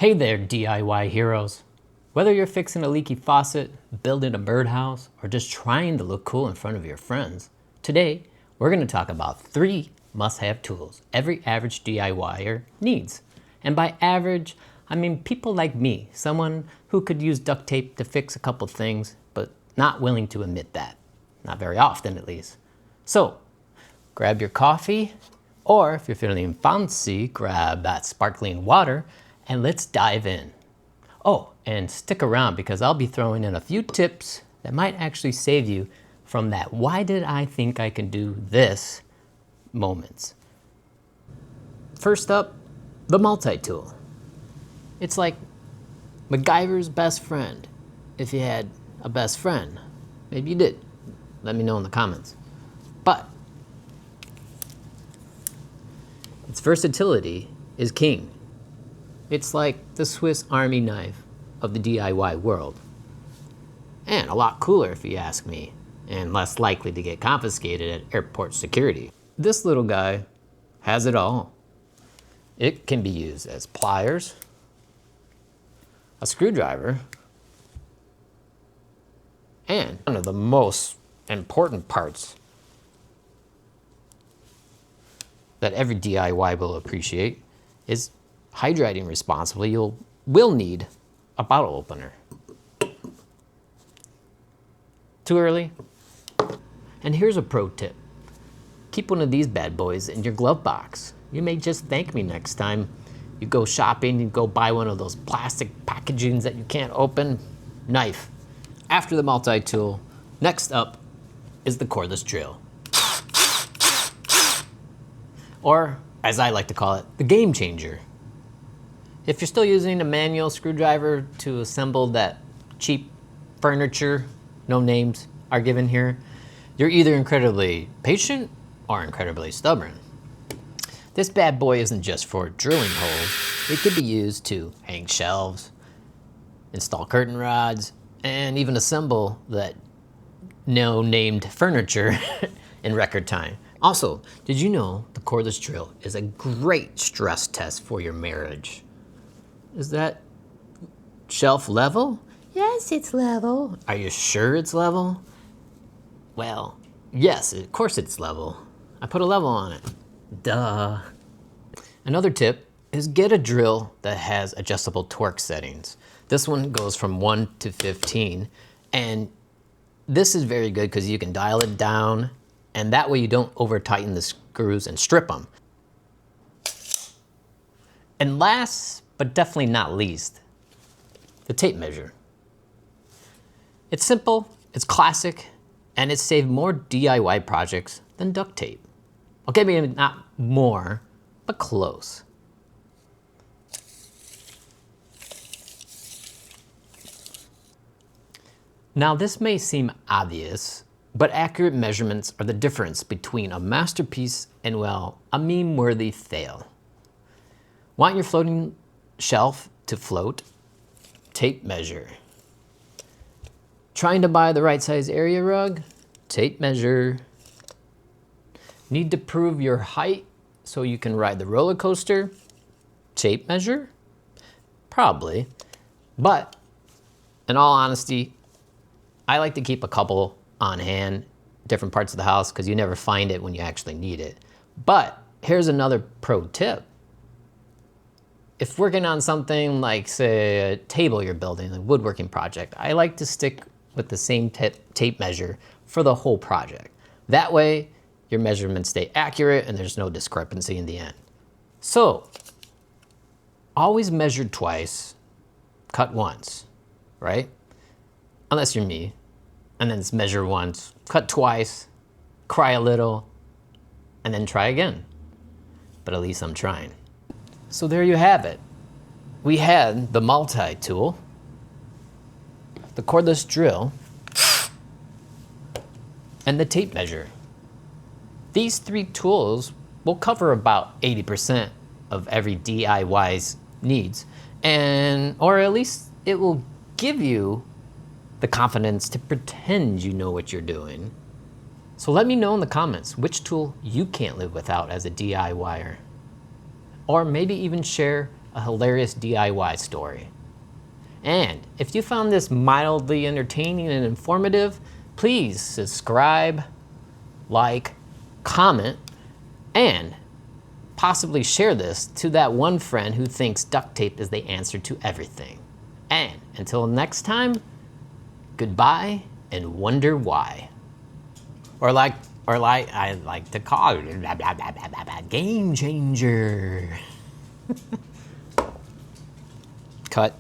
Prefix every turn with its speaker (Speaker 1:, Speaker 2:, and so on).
Speaker 1: Hey there, DIY heroes. Whether you're fixing a leaky faucet, building a birdhouse, or just trying to look cool in front of your friends, today we're going to talk about 3 must-have tools every average DIYer needs. And by average, I mean people like me, someone who could use duct tape to fix a couple things, but not willing to admit that. Not very often, at least. So, grab your coffee, or if you're feeling fancy, grab that sparkling water, and let's dive in. Oh, and stick around because I'll be throwing in a few tips that might actually save you from that "why did I think I can do this" moments. First up, the multi-tool. It's like MacGyver's best friend. If you had a best friend, maybe you did. Let me know in the comments. But its versatility is king. It's like the Swiss Army knife of the DIY world. And a lot cooler if you ask me, and less likely to get confiscated at airport security. This little guy has it all. It can be used as pliers, a screwdriver, and one of the most important parts that every DIY will appreciate is hydrating responsibly. You will need a bottle opener. Too early? And here's a pro tip. Keep one of these bad boys in your glove box. You may just thank me next time you go shopping, you go buy one of those plastic packagings that you can't open. Knife. After the multi-tool, next up is the cordless drill. Or, as I like to call it, the game changer. If you're still using a manual screwdriver to assemble that cheap furniture, no names are given here, you're either incredibly patient or incredibly stubborn. This bad boy isn't just for drilling holes. It could be used to hang shelves, install curtain rods, and even assemble that no-named furniture in record time. Also, did you know the cordless drill is a great stress test for your marriage? Is that shelf level? Yes, it's level. Are you sure it's level? Well, yes, of course it's level. I put a level on it. Duh. Another tip is get a drill that has adjustable torque settings. This one goes from 1 to 15, and this is very good because you can dial it down, and that way you don't over tighten the screws and strip them. And last, but definitely not least, the tape measure. It's simple, it's classic, and it's saved more DIY projects than duct tape. Okay, maybe not more, but close. Now this may seem obvious, but accurate measurements are the difference between a masterpiece and, well, a meme-worthy fail. Want your floating shelf to float? Tape measure. Trying to buy the right size area rug? Tape measure. Need to prove your height so you can ride the roller coaster? Tape measure? Probably. But in all honesty, I like to keep a couple on hand, different parts of the house, because you never find it when you actually need it. But here's another pro tip. If working on something like, say, a table you're building, a woodworking project, I like to stick with the same tape measure for the whole project. That way, your measurements stay accurate and there's no discrepancy in the end. So, always measure twice, cut once, right? Unless you're me. And then it's measure once, cut twice, cry a little, and then try again. But at least I'm trying. So there you have it. We had the multi-tool, the cordless drill, and the tape measure. These 3 tools will cover about 80% of every DIY's needs, or at least it will give you the confidence to pretend you know what you're doing. So let me know in the comments which tool you can't live without as a DIYer. Or maybe even share a hilarious DIY story. And if you found this mildly entertaining and informative, please subscribe, like, comment, and possibly share this to that one friend who thinks duct tape is the answer to everything. And until next time, goodbye and wonder why. Or like I like to call it, blah, blah, blah, blah, blah, blah, game changer. Cut.